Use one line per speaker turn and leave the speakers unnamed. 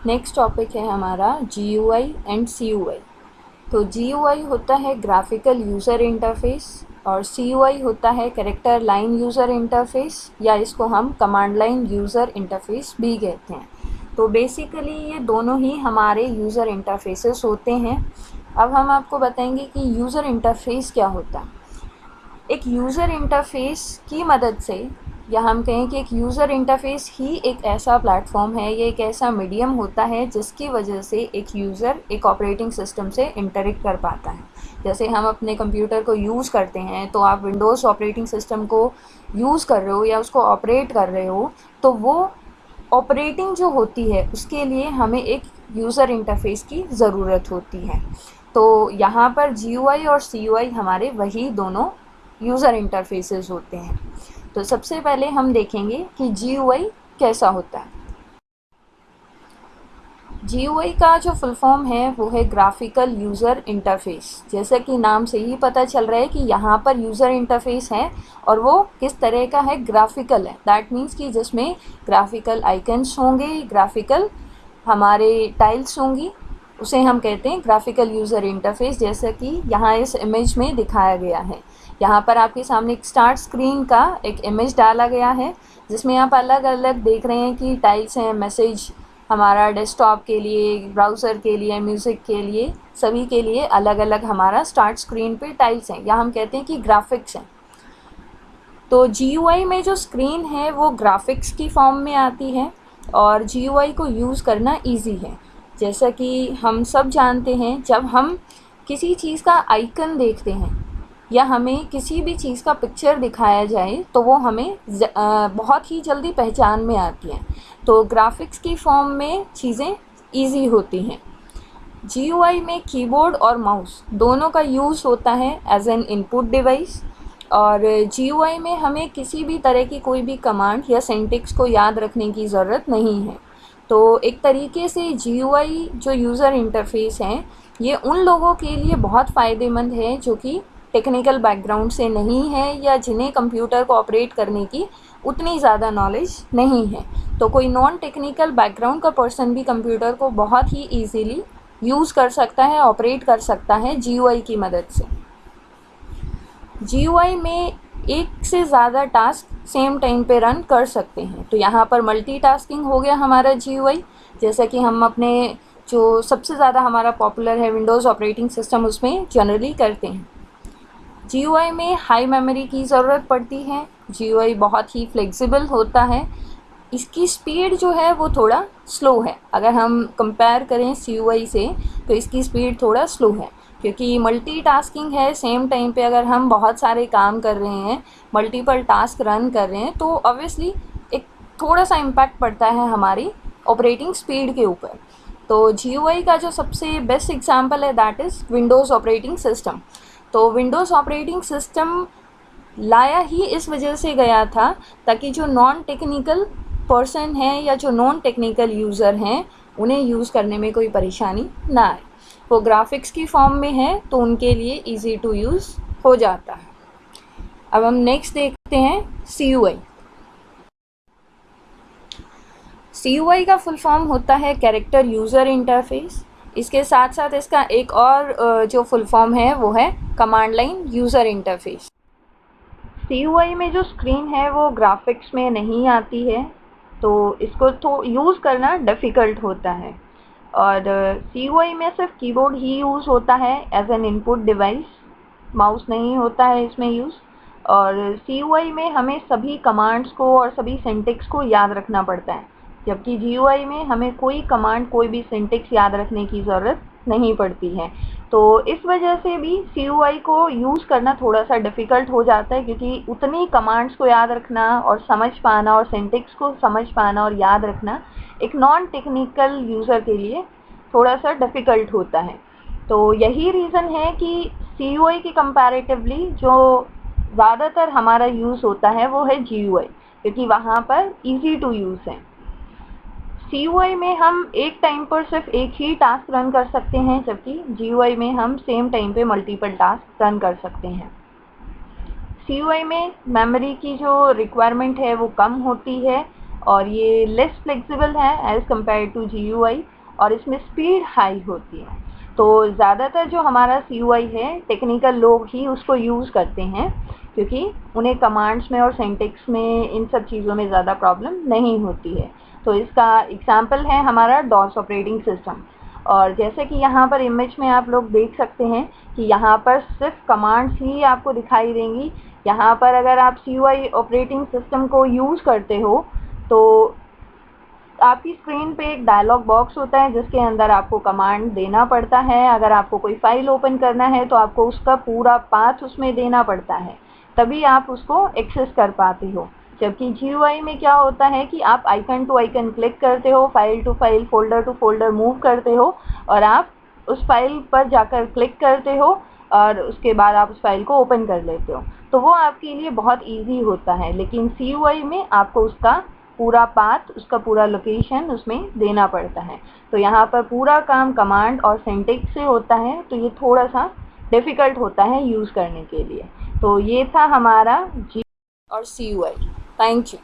Next topic है हमारा GUI and CUI। तो GUI होता है ग्राफिकल यूज़र इंटरफेस और CUI होता है कैरेक्टर लाइन यूज़र इंटरफेस, या इसको हम कमांड लाइन यूज़र इंटरफेस भी कहते हैं। तो बेसिकली ये दोनों ही हमारे यूज़र इंटरफेसेस होते हैं। अब हम आपको बताएंगे कि यूज़र इंटरफेस क्या होता है। एक यूज़र इंटरफेस की मदद से, या हम कहें कि एक यूज़र इंटरफेस ही एक ऐसा प्लेटफॉर्म है, ये एक ऐसा मीडियम होता है जिसकी वजह से एक यूज़र एक ऑपरेटिंग सिस्टम से इंटरेक्ट कर पाता है। जैसे हम अपने कंप्यूटर को यूज़ करते हैं, तो आप विंडोज़ ऑपरेटिंग सिस्टम को यूज़ कर रहे हो या उसको ऑपरेट कर रहे हो, तो वो ऑपरेटिंग जो होती है उसके लिए हमें एक यूज़र इंटरफेस की ज़रूरत होती है। तो यहाँ पर GUI और CUI हमारे वही दोनों यूज़र इंटरफेसेस होते हैं। तो सबसे पहले हम देखेंगे कि GUI कैसा होता है। GUI का जो फुल फॉर्म है वो है ग्राफिकल यूज़र इंटरफेस। जैसा कि नाम से ही पता चल रहा है कि यहाँ पर यूज़र इंटरफेस है और वो किस तरह का है, ग्राफिकल है। दैट मीन्स कि जिसमें ग्राफिकल आइकन्स होंगे, ग्राफिकल हमारे टाइल्स होंगी, उसे हम कहते हैं ग्राफिकल यूज़र इंटरफेस। जैसा कि यहाँ इस इमेज में दिखाया गया है। यहाँ पर आपके सामने एक स्टार्ट स्क्रीन का एक इमेज डाला गया है जिसमें आप अलग अलग देख रहे हैं कि टाइल्स हैं, मैसेज हमारा डेस्कटॉप के लिए, ब्राउज़र के लिए, म्यूज़िक के लिए, सभी के लिए अलग अलग हमारा स्टार्ट स्क्रीन पे टाइल्स हैं, या हम कहते हैं कि ग्राफिक्स हैं। तो GUI में जो स्क्रीन है वो ग्राफिक्स की फॉर्म में आती है और GUI को यूज़ करना इजी है। जैसा कि हम सब जानते हैं, जब हम किसी चीज़ का आइकन देखते हैं या हमें किसी भी चीज़ का पिक्चर दिखाया जाए तो वो हमें बहुत ही जल्दी पहचान में आती है। तो ग्राफिक्स की फॉर्म में चीज़ें ईजी होती हैं। GUI में कीबोर्ड और माउस दोनों का यूज़ होता है एज एन इनपुट डिवाइस, और GUI में हमें किसी भी तरह की कोई भी कमांड या सिंटैक्स को याद रखने की ज़रूरत नहीं है। तो एक तरीके से GUI जो यूज़र इंटरफेस हैं, ये उन लोगों के लिए बहुत फ़ायदेमंद है जो कि टेक्निकल बैकग्राउंड से नहीं है या जिन्हें कंप्यूटर को ऑपरेट करने की उतनी ज़्यादा नॉलेज नहीं है। तो कोई नॉन टेक्निकल बैकग्राउंड का पर्सन भी कंप्यूटर को बहुत ही ईजीली यूज़ कर सकता है, ऑपरेट कर सकता है GUI की मदद से। GUI में एक से ज़्यादा टास्क सेम टाइम पे रन कर सकते हैं। तो यहाँ पर मल्टीटास्किंग हो गया हमारा GUI। जैसा कि हम अपने जो सबसे ज़्यादा हमारा पॉपुलर है विंडोज़ ऑपरेटिंग सिस्टम, उसमें जनरली करते हैं। GUI में हाई मेमोरी की ज़रूरत पड़ती है। GUI बहुत ही फ्लेक्सिबल होता है। इसकी स्पीड जो है वो थोड़ा स्लो है। अगर हम कंपेयर करें CUI से तो इसकी स्पीड थोड़ा स्लो है, क्योंकि मल्टीटास्किंग है। सेम टाइम पे अगर हम बहुत सारे काम कर रहे हैं, मल्टीपल टास्क रन कर रहे हैं, तो ऑब्वियसली एक थोड़ा सा इम्पैक्ट पड़ता है हमारी ऑपरेटिंग स्पीड के ऊपर। तो GUI का जो सबसे बेस्ट एग्जांपल है that is Windows operating system. तो विंडोज़ ऑपरेटिंग सिस्टम लाया ही इस वजह से गया था ताकि जो नॉन टेक्निकल पर्सन है या जो नॉन टेक्निकल यूज़र हैं उन्हें यूज़ करने में कोई परेशानी ना आए। वो ग्राफिक्स की फॉर्म में है तो उनके लिए इजी टू यूज़ हो जाता है। अब हम नेक्स्ट देखते हैं CUI। CUI का फुल फॉर्म होता है कैरेक्टर यूज़र इंटरफेस। इसके साथ साथ इसका एक और जो फुल फॉर्म है वो है command line user interface. CUI में जो स्क्रीन है वो ग्राफिक्स में नहीं आती है, तो इसको तो यूज़ करना डिफ़िकल्ट होता है। और CUI में सिर्फ कीबोर्ड ही यूज़ होता है as an input device, mouse नहीं होता है इसमें यूज़। और CUI में हमें सभी कमांड्स को और सभी सिंटैक्स को याद रखना पड़ता है, जबकि GUI में हमें कोई कमांड, कोई भी सिंटैक्स याद रखने की ज़रूरत नहीं पड़ती है। तो इस वजह से भी CUI को यूज़ करना थोड़ा सा डिफ़िकल्ट हो जाता है, क्योंकि उतनी कमांड्स को याद रखना और समझ पाना और सिंटैक्स को समझ पाना और याद रखना एक नॉन टेक्निकल यूज़र के लिए थोड़ा सा डिफ़िकल्ट होता है। तो यही रीज़न है कि CUI की कंपैरेटिवली जो ज़्यादातर हमारा यूज़ होता है वो है GUI, क्योंकि वहाँ पर ईजी टू यूज़ है। CUI में हम एक टाइम पर सिर्फ एक ही टास्क रन कर सकते हैं, जबकि GUI में हम सेम टाइम पे मल्टीपल टास्क रन कर सकते हैं। CUI में मेमोरी की जो रिक्वायरमेंट है वो कम होती है और ये लेस फ्लेक्सिबल है एज़ कम्पेयर टू GUI। और इसमें स्पीड हाई होती है। तो ज़्यादातर जो हमारा CUI है टेक्निकल लोग ही उसको यूज़ करते हैं, क्योंकि उन्हें कमांड्स में और सिंटैक्स में इन सब चीज़ों में ज़्यादा प्रॉब्लम नहीं होती है। तो इसका एग्जाम्पल है हमारा DOS ऑपरेटिंग सिस्टम। और जैसे कि यहाँ पर इमेज में आप लोग देख सकते हैं कि यहाँ पर सिर्फ कमांड्स ही आपको दिखाई देंगी। यहाँ पर अगर आप CUI ऑपरेटिंग सिस्टम को यूज़ करते हो तो आपकी स्क्रीन पे एक डायलॉग बॉक्स होता है जिसके अंदर आपको कमांड देना पड़ता है। अगर आपको कोई फाइल ओपन करना है तो आपको उसका पूरा पाथ उसमें देना पड़ता है, तभी आप उसको एक्सेस कर पाते हो। जबकि GUI में क्या होता है कि आप आइकन टू आइकन क्लिक करते हो, file to file, folder to folder move करते हो और आप उस फाइल पर जाकर क्लिक करते हो और उसके बाद आप उस फाइल को ओपन कर लेते हो। तो वो आपके लिए बहुत ईजी होता है। लेकिन CUI में आपको उसका पूरा पाथ, उसका पूरा लोकेशन उसमें देना पड़ता है। तो यहाँ पर पूरा काम कमांड और सिंटैक्स से होता है, तो ये थोड़ा सा डिफ़िकल्ट होता है यूज़ करने के लिए। तो ये था हमारा G और CUI। Thank you.